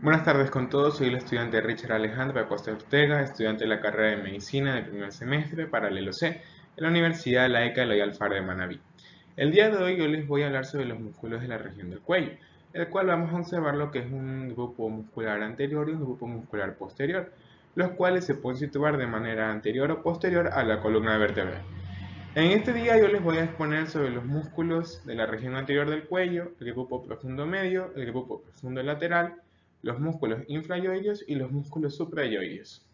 Buenas tardes con todos, soy el estudiante Richard Alejandro Acosta Ortega, estudiante de la carrera de Medicina del primer semestre paralelo C en la Universidad Laica Eloy Alfaro de Manabí. El día de hoy yo les voy a hablar sobre los músculos de la región del cuello, el cual vamos a observar lo que es un grupo muscular anterior y un grupo muscular posterior, los cuales se pueden situar de manera anterior o posterior a la columna vertebral. En este día yo les voy a exponer sobre los músculos de la región anterior del cuello, el grupo profundo medio, el grupo profundo lateral, los músculos infrayoides y los músculos suprayoides.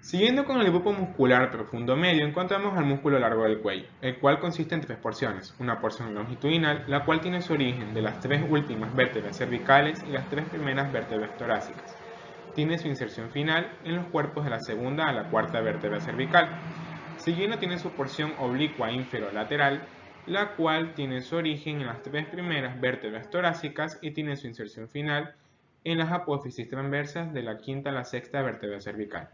Siguiendo con el grupo muscular profundo medio, encontramos al músculo largo del cuello, el cual consiste en tres porciones. Una porción longitudinal, la cual tiene su origen de las tres últimas vértebras cervicales y las tres primeras vértebras torácicas. Tiene su inserción final en los cuerpos de la segunda a la cuarta vértebra cervical. Siguiendo tiene su porción oblicua inferolateral, la cual tiene su origen en las tres primeras vértebras torácicas y tiene su inserción final en las apófisis transversas de la quinta a la sexta vértebra cervical.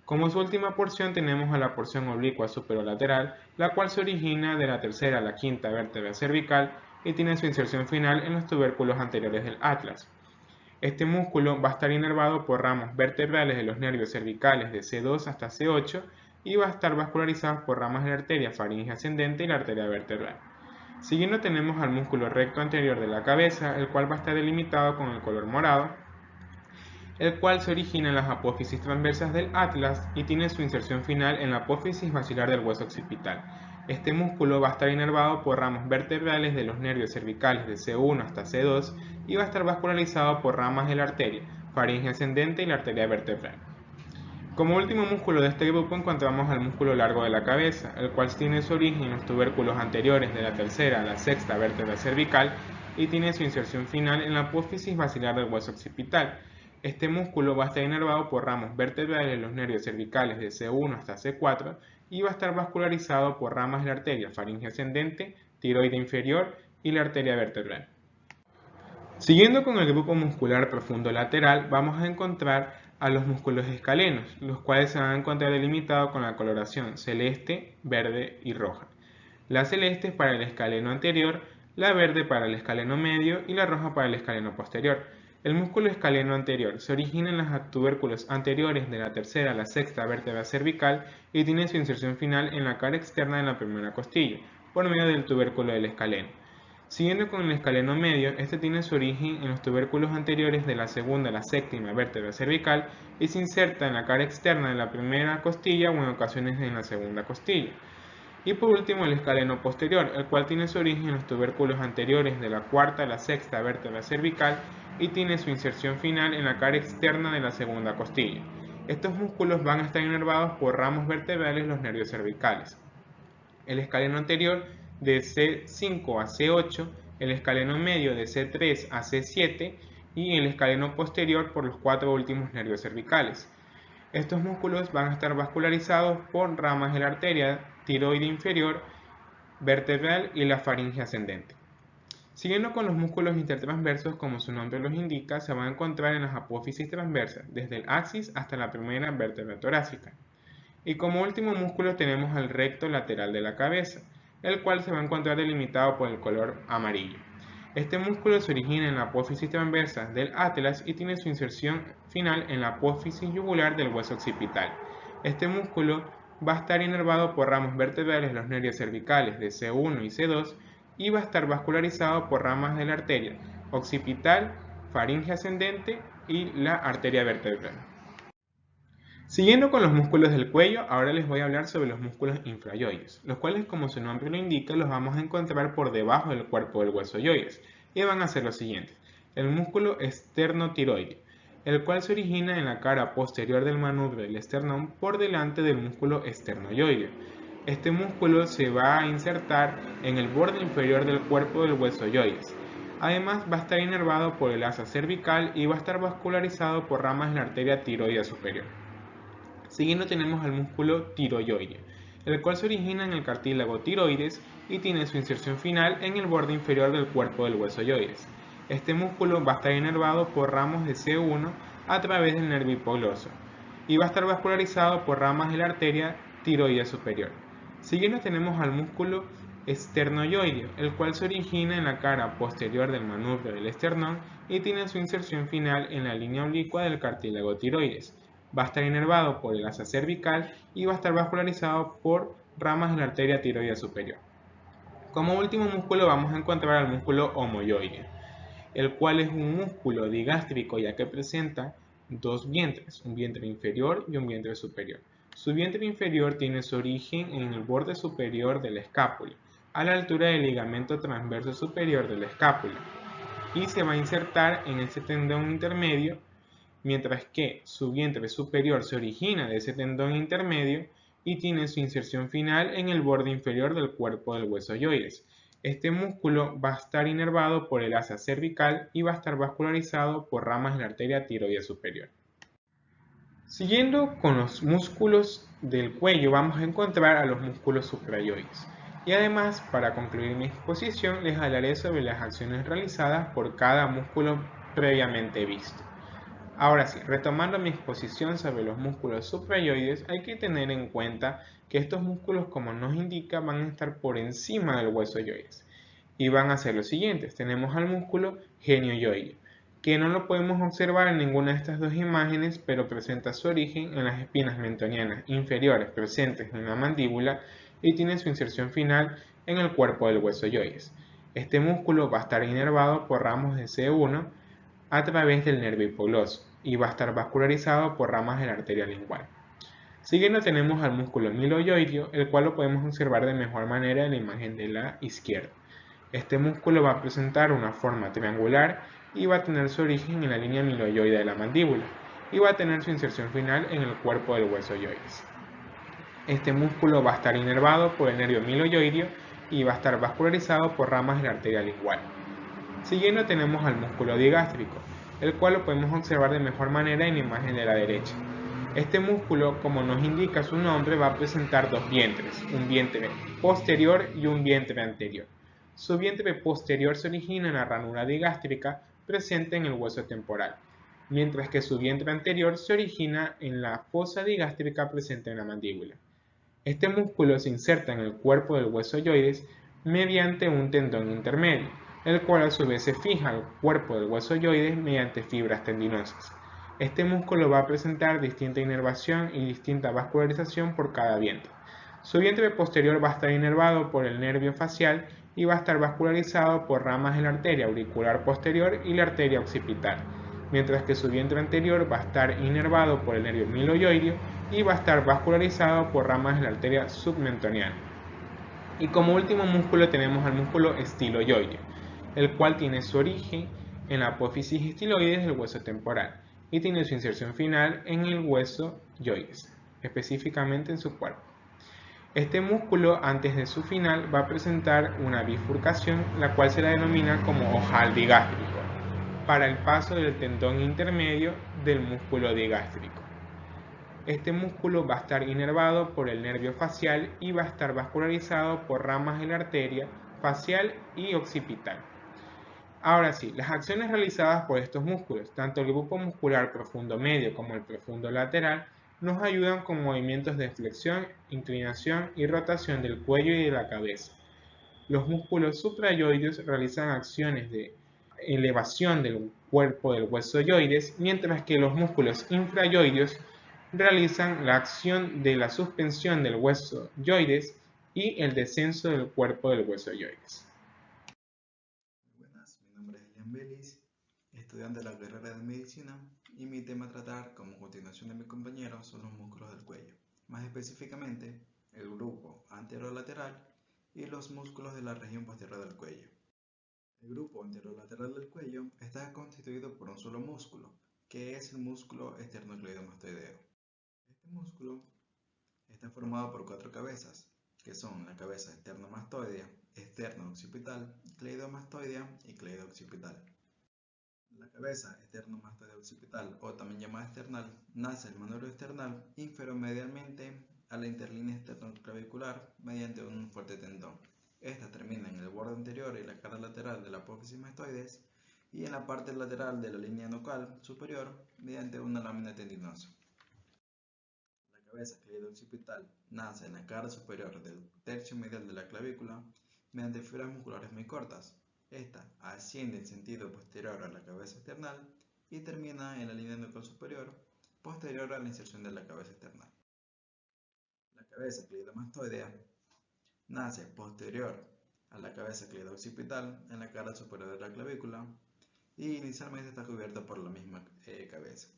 Como su última porción tenemos a la porción oblicua superolateral, la cual se origina de la tercera a la quinta vértebra cervical y tiene su inserción final en los tubérculos anteriores del atlas. Este músculo va a estar inervado por ramas vertebrales de los nervios cervicales de C2 hasta C8 y va a estar vascularizado por ramas de la arteria faríngea ascendente y la arteria vertebral. Siguiendo tenemos al músculo recto anterior de la cabeza, el cual va a estar delimitado con el color morado, el cual se origina en las apófisis transversas del atlas y tiene su inserción final en la apófisis basilar del hueso occipital. Este músculo va a estar inervado por ramas vertebrales de los nervios cervicales de C1 hasta C2 y va a estar vascularizado por ramas de la arteria faringe ascendente y la arteria vertebral. Como último músculo de este grupo encontramos al músculo largo de la cabeza, el cual tiene su origen en los tubérculos anteriores de la tercera a la sexta vértebra cervical y tiene su inserción final en la apófisis basilar del hueso occipital. Este músculo va a estar inervado por ramas vertebrales de los nervios cervicales de C1 hasta C4 y va a estar vascularizado por ramas de la arteria faringe ascendente, tiroide inferior y la arteria vertebral. Siguiendo con el grupo muscular profundo lateral, vamos a encontrar a los músculos escalenos, los cuales se van a encontrar delimitados con la coloración celeste, verde y roja. La celeste es para el escaleno anterior, la verde para el escaleno medio y la roja para el escaleno posterior. El músculo escaleno anterior se origina en los tubérculos anteriores de la tercera a la sexta vértebra cervical y tiene su inserción final en la cara externa de la primera costilla, por medio del tubérculo del escaleno. Siguiendo con el escaleno medio, este tiene su origen en los tubérculos anteriores de la segunda a la séptima vértebra cervical y se inserta en la cara externa de la primera costilla o en ocasiones en la segunda costilla. Y por último el escaleno posterior, el cual tiene su origen en los tubérculos anteriores de la cuarta a la sexta vértebra cervical y tiene su inserción final en la cara externa de la segunda costilla. Estos músculos van a estar inervados por ramos vertebrales los nervios cervicales. El escaleno anterior de C5 a C8, el escaleno medio de C3 a C7 y el escaleno posterior por los cuatro últimos nervios cervicales. Estos músculos van a estar vascularizados por ramas de la arteria tiroide inferior, vertebral y la faringe ascendente. Siguiendo con los músculos intertransversos, como su nombre los indica, se van a encontrar en las apófisis transversas, desde el axis hasta la primera vértebra torácica. Y como último músculo tenemos al recto lateral de la cabeza, el cual se va a encontrar delimitado por el color amarillo. Este músculo se origina en la apófisis transversa del atlas y tiene su inserción final en la apófisis yugular del hueso occipital. Este músculo va a estar inervado por ramas vertebrales de los nervios cervicales de C1 y C2 y va a estar vascularizado por ramas de la arteria occipital, faringe ascendente y la arteria vertebral. Siguiendo con los músculos del cuello, ahora les voy a hablar sobre los músculos infrayoides, los cuales, como su nombre lo indica, los vamos a encontrar por debajo del cuerpo del hueso yoides, y van a ser los siguientes. El músculo esternotiroide, el cual se origina en la cara posterior del manubrio del esternón por delante del músculo esternoyoide. Este músculo se va a insertar en el borde inferior del cuerpo del hueso yoides. Además, va a estar inervado por el asa cervical y va a estar vascularizado por ramas de la arteria tiroidea superior. Siguiendo tenemos al músculo tiroyoide, el cual se origina en el cartílago tiroides y tiene su inserción final en el borde inferior del cuerpo del hueso yoides. Este músculo va a estar inervado por ramos de C1 a través del nervio hipogloso y va a estar vascularizado por ramas de la arteria tiroidea superior. Siguiendo tenemos al músculo esternoyoideo, el cual se origina en la cara posterior del manubrio del esternón y tiene su inserción final en la línea oblicua del cartílago tiroides. Va a estar inervado por el asa cervical y va a estar vascularizado por ramas de la arteria tiroidea superior. Como último músculo vamos a encontrar al músculo omoyoideo, el cual es un músculo digástrico ya que presenta dos vientres, un vientre inferior y un vientre superior. Su vientre inferior tiene su origen en el borde superior de la escápula, a la altura del ligamento transverso superior de la escápula, y se va a insertar en ese tendón intermedio, mientras que su vientre superior se origina de ese tendón intermedio y tiene su inserción final en el borde inferior del cuerpo del hueso yoides. Este músculo va a estar inervado por el asa cervical y va a estar vascularizado por ramas de la arteria tiroidea superior. Siguiendo con los músculos del cuello, vamos a encontrar a los músculos suprayoides. Y además, para concluir mi exposición, les hablaré sobre las acciones realizadas por cada músculo previamente visto. Ahora sí, retomando mi exposición sobre los músculos suprayoides, hay que tener en cuenta que estos músculos, como nos indica, van a estar por encima del hueso yoides y van a ser los siguientes. Tenemos al músculo genioyoideo, que no lo podemos observar en ninguna de estas dos imágenes, pero presenta su origen en las espinas mentonianas inferiores presentes en la mandíbula y tiene su inserción final en el cuerpo del hueso yoides. Este músculo va a estar inervado por ramos de C1 a través del nervio hipogloso y va a estar vascularizado por ramas de la arteria lingual. Siguiendo tenemos al músculo miloyoideo, el cual lo podemos observar de mejor manera en la imagen de la izquierda. Este músculo va a presentar una forma triangular y va a tener su origen en la línea miloyoide de la mandíbula y va a tener su inserción final en el cuerpo del hueso yoides. Este músculo va a estar inervado por el nervio miloyoideo y va a estar vascularizado por ramas de la arteria lingual. Siguiendo tenemos al músculo digástrico, el cual lo podemos observar de mejor manera en la imagen de la derecha. Este músculo, como nos indica su nombre, va a presentar dos vientres, un vientre posterior y un vientre anterior. Su vientre posterior se origina en la ranura digástrica presente en el hueso temporal, mientras que su vientre anterior se origina en la fosa digástrica presente en la mandíbula. Este músculo se inserta en el cuerpo del hueso yoides mediante un tendón intermedio, el cual a su vez se fija al cuerpo del hueso yoides mediante fibras tendinosas. Este músculo va a presentar distinta inervación y distinta vascularización por cada vientre. Su vientre posterior va a estar inervado por el nervio facial y va a estar vascularizado por ramas de la arteria auricular posterior y la arteria occipital, mientras que su vientre anterior va a estar inervado por el nervio miloyoideo y va a estar vascularizado por ramas de la arteria submentoniana. Y como último músculo tenemos al músculo estiloyoideo, el cual tiene su origen en la apófisis estiloides del hueso temporal y tiene su inserción final en el hueso yoides, específicamente en su cuerpo. Este músculo, antes de su final, va a presentar una bifurcación, la cual se la denomina como ojal digástrico, para el paso del tendón intermedio del músculo digástrico. Este músculo va a estar inervado por el nervio facial y va a estar vascularizado por ramas de la arteria facial y occipital. Ahora sí, las acciones realizadas por estos músculos, tanto el grupo muscular profundo medio como el profundo lateral, nos ayudan con movimientos de flexión, inclinación y rotación del cuello y de la cabeza. Los músculos suprayoides realizan acciones de elevación del cuerpo del hueso yoides, mientras que los músculos infrayoides realizan la acción de la suspensión del hueso yoides y el descenso del cuerpo del hueso yoides. Buenas, mi nombre es Elian Belis, estudiante de la carrera de medicina, y mi tema a tratar, como continuación de mi compañero, son los músculos del cuello, más específicamente el grupo anterolateral y los músculos de la región posterior del cuello. El grupo anterolateral del cuello está constituido por un solo músculo, que es el músculo esternocleidomastoideo. Este músculo está formado por cuatro cabezas, que son la cabeza esternomastoidea, esterno-occipital, cleidomastoidea y cleido-occipital. La cabeza esternomastoideo-occipital, o también llamada esternal, nace el manubrio esternal inferomedialmente a la interlínea esternoclavicular mediante un fuerte tendón. Esta termina en el borde anterior y la cara lateral de la apófisis mastoides y en la parte lateral de la línea nucal superior mediante una lámina tendinosa. La cabeza cleido-occipital nace en la cara superior del tercio medial de la clavícula mediante fibras musculares muy cortas. Esta asciende en sentido posterior a la cabeza external y termina en la línea nucal superior, posterior a la inserción de la cabeza external. La cabeza clidomastoidea nace posterior a la cabeza clido-occipital en la cara superior de la clavícula y inicialmente está cubierta por la misma cabeza.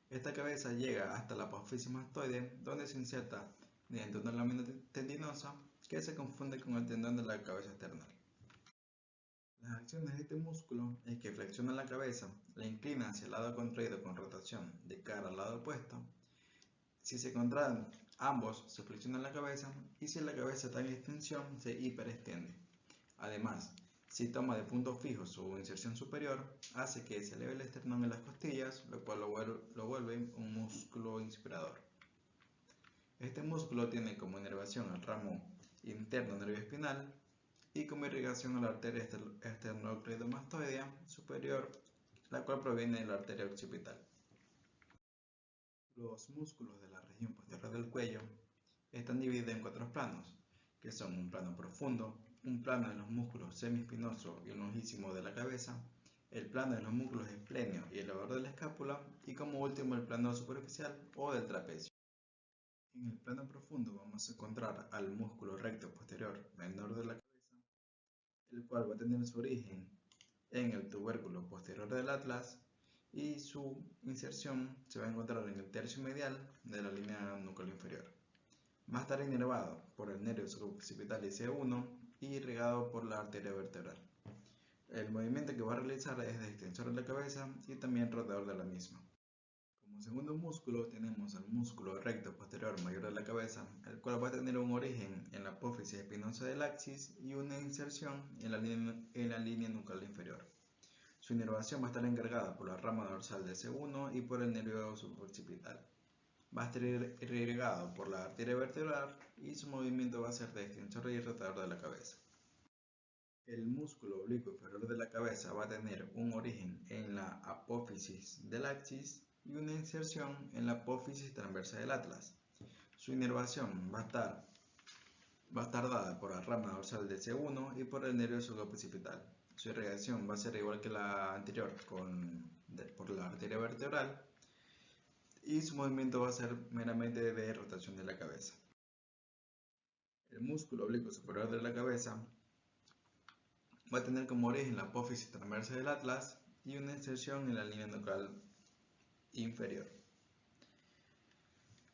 Esta cabeza llega hasta la apófisis mastoide, donde se inserta mediante una lámina tendinosa que se confunde con el tendón de la cabeza external. Las acciones de este músculo es que flexiona la cabeza, la inclina hacia el lado contraído con rotación de cara al lado opuesto. Si se contraen ambos, se flexiona la cabeza, y si la cabeza está en extensión, se hiperextiende. Además, si toma de punto fijo su inserción superior, hace que se eleve el esternón en las costillas, lo cual lo vuelve un músculo inspirador. Este músculo tiene como inervación el ramo interno nervioespinal y como irrigación a la arteria esternocleidomastoidea superior, la cual proviene de la arteria occipital. Los músculos de la región posterior del cuello están divididos en 4 planos, que son un plano profundo, un plano de los músculos semiespinoso y longísimo de la cabeza, el plano de los músculos esplenio y elevador de la escápula, y como último el plano superficial o del trapecio. En el plano profundo vamos a encontrar al músculo recto posterior menor de la cabeza, el cual va a tener su origen en el tubérculo posterior del atlas y su inserción se va a encontrar en el tercio medial de la línea nucal inferior. Va a estar inervado por el nervio suboccipital IC1 y irrigado por la arteria vertebral. El movimiento que va a realizar es de extensor de la cabeza y también rotador de la misma. Como segundo músculo tenemos el músculo recto posterior mayor de la cabeza, el cual va a tener un origen en la apófisis espinosa del axis y una inserción en la línea nucal inferior. Su inervación va a estar encargada por la rama dorsal de C1 y por el nervio suboccipital. Va a estar irrigado por la arteria vertebral y su movimiento va a ser de extensor y rotador de la cabeza. El músculo oblicuo inferior de la cabeza va a tener un origen en la apófisis del axis y una inserción en la apófisis transversa del atlas. Su inervación va a estar dada por la rama dorsal de C1 y por el nervio suboccipital. Su irrigación va a ser igual que la anterior por la arteria vertebral y su movimiento va a ser meramente de rotación de la cabeza. El músculo oblicuo superior de la cabeza va a tener como origen la apófisis transversa del atlas y una inserción en la línea nucal inferior.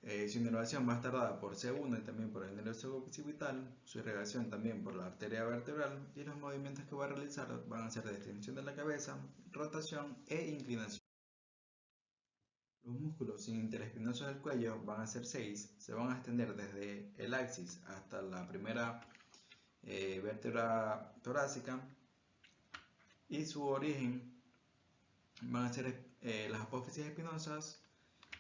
Su inervación va a estar dada por C1 y también por el nervio suboccipital, su irrigación también por la arteria vertebral, y los movimientos que va a realizar van a ser de extensión de la cabeza, rotación e inclinación. Los músculos interespinosos del cuello van a ser 6, se van a extender desde el axis hasta la primera vértebra torácica, y su origen van a ser las apófisis espinosas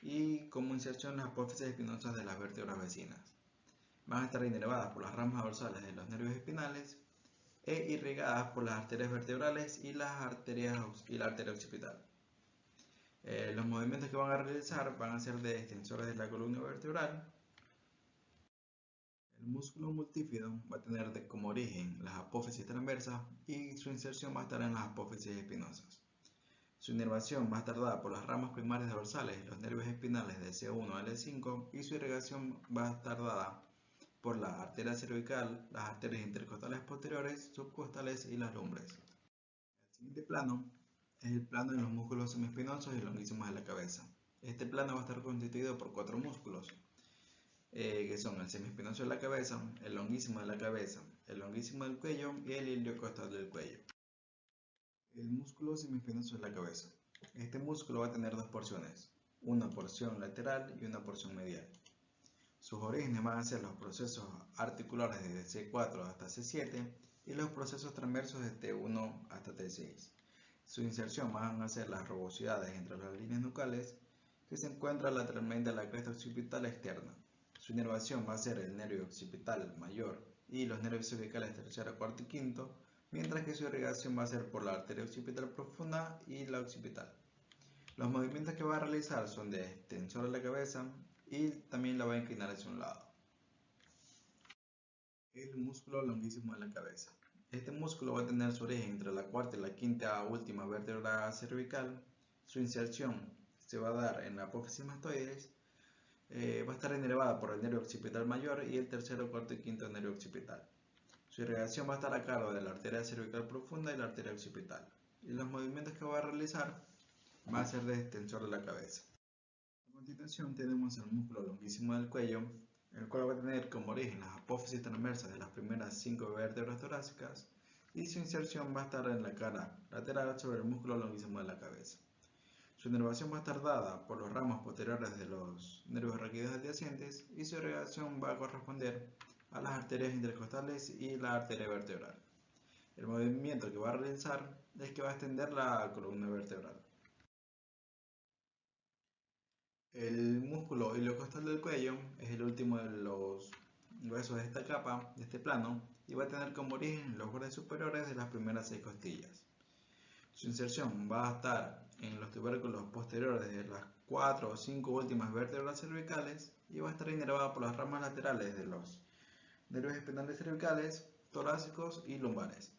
y como inserción las apófisis espinosas de las vértebras vecinas. Van a estar inervadas por las ramas dorsales de los nervios espinales e irrigadas por las arterias vertebrales y la arteria occipital. Los movimientos que van a realizar van a ser de extensores de la columna vertebral. El músculo multífido va a tener como origen las apófisis transversas y su inserción va a estar en las apófisis espinosas. Su inervación va a estar dada por las ramas primarias dorsales y los nervios espinales de C1 a L5 y su irrigación va a estar dada por la arteria cervical, las arterias intercostales posteriores, subcostales y las lumbres. El siguiente plano es el plano de los músculos semiespinosos y longísimos de la cabeza. Este plano va a estar constituido por 4 músculos, que son el semiespinoso de la cabeza, el longísimo de la cabeza, el longísimo del cuello y el ilio costal del cuello. El músculo semiespinoso de la cabeza. Este músculo va a tener 2 porciones, una porción lateral y una porción medial. Sus orígenes van a ser los procesos articulares desde C4 hasta C7 y los procesos transversos de T1 hasta T6. Su inserción van a ser las rugosidades entre las líneas nucales que se encuentran lateralmente a la cresta occipital externa. Su inervación va a ser el nervio occipital mayor y los nervios cervicales tercero, cuarto y quinto, mientras que su irrigación va a ser por la arteria occipital profunda y la occipital. Los movimientos que va a realizar son de extensor de la cabeza y también la va a inclinar hacia un lado. El músculo longuísimo de la cabeza. Este músculo va a tener su origen entre la cuarta y la quinta última vértebra cervical. Su inserción se va a dar en la apófisis mastoides. Va a estar inervada por el nervio occipital mayor y el tercero, cuarto y quinto nervio occipital. Su irrigación va a estar a cargo de la arteria cervical profunda y la arteria occipital. Y los movimientos que va a realizar va a ser de extensor de la cabeza. A continuación tenemos el músculo longuísimo del cuello, el cual va a tener como origen las apófisis transversas de las primeras 5 vértebras torácicas y su inserción va a estar en la cara lateral sobre el músculo longuísimo de la cabeza. Su inervación va a estar dada por los ramos posteriores de los nervios raquídeos adyacentes y su irrigación va a corresponder a las arterias intercostales y la arteria vertebral. El movimiento que va a realizar es que va a extender la columna vertebral. El músculo iliocostal del cuello es el último de los huesos de esta capa, de este plano, y va a tener como origen los bordes superiores de las primeras 6 costillas. Su inserción va a estar en los tubérculos posteriores de las 4 o 5 últimas vértebras cervicales y va a estar inervada por las ramas laterales de los nervios espinales cervicales, torácicos y lumbares.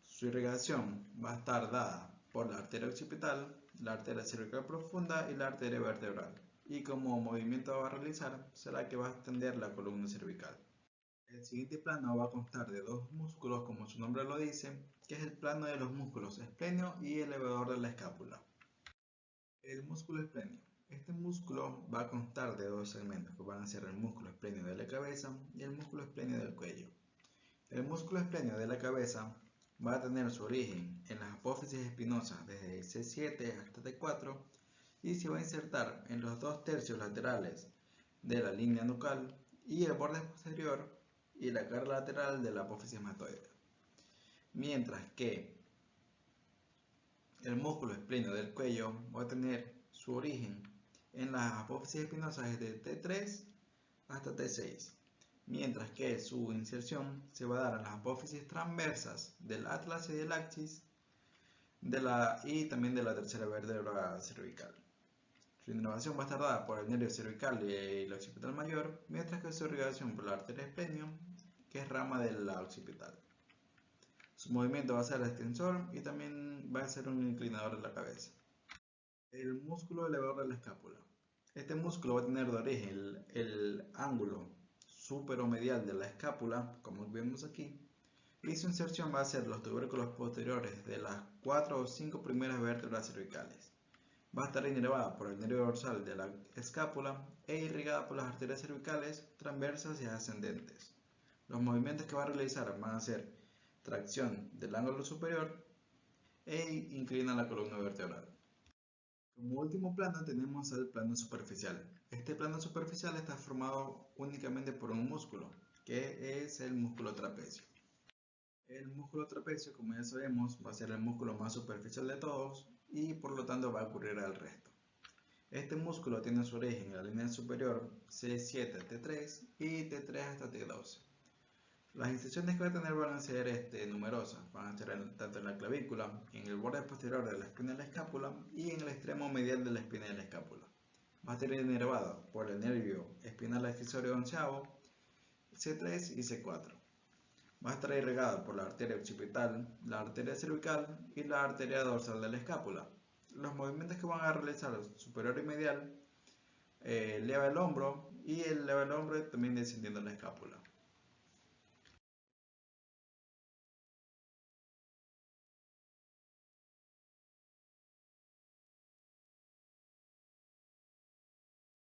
Su irrigación va a estar dada por la arteria occipital, la arteria cervical profunda y la arteria vertebral. Y como movimiento va a realizar será que va a extender la columna cervical. El siguiente plano va a constar de dos músculos, como su nombre lo dice, que es el plano de los músculos esplenio y elevador de la escápula. El músculo esplenio. Este músculo va a constar de dos segmentos, que van a ser el músculo esplenio de la cabeza y el músculo esplenio del cuello. El músculo esplenio de la cabeza va a tener su origen en las apófisis espinosas desde C7 hasta T4 y se va a insertar en los 2/3 laterales de la línea nucal y el borde posterior y la cara lateral de la apófisis mastoide. Mientras que el músculo esplenio del cuello va a tener su origen en las apófisis espinosas desde T3 hasta T6. Mientras que su inserción se va a dar en las apófisis transversas del atlas y del axis y también de la tercera vértebra cervical. Su inervación va a estar dada por el nervio cervical y el occipital mayor, mientras que su irrigación por la arteria esplenio, que es rama de la occipital. Su movimiento va a ser extensor y también va a ser un inclinador de la cabeza. El músculo elevador de la escápula. Este músculo va a tener de origen el ángulo superomedial de la escápula, como vemos aquí, y su inserción va a ser los tubérculos posteriores de las 4 o 5 primeras vértebras cervicales. Va a estar inervada por el nervio dorsal de la escápula e irrigada por las arterias cervicales transversas y ascendentes. Los movimientos que va a realizar van a ser tracción del ángulo superior e inclina la columna vertebral. Como último plano tenemos el plano superficial. Este plano superficial está formado únicamente por un músculo, que es el músculo trapecio. El músculo trapecio, como ya sabemos, va a ser el músculo más superficial de todos y por lo tanto va a cubrir al resto. Este músculo tiene su origen en la línea superior C7 a T3 y T3 hasta T12. Las inserciones que va a tener van a ser numerosas, van a ser tanto en la clavícula, en el borde posterior de la espina de la escápula y en el extremo medial de la espina de la escápula. Va a estar inervado por el nervio espinal accesorio onceavo, C3 y C4. Va a estar irrigado por la arteria occipital, la arteria cervical y la arteria dorsal de la escápula. Los movimientos que van a realizar superior y medial eleva el hombro y eleva el hombro también descendiendo la escápula.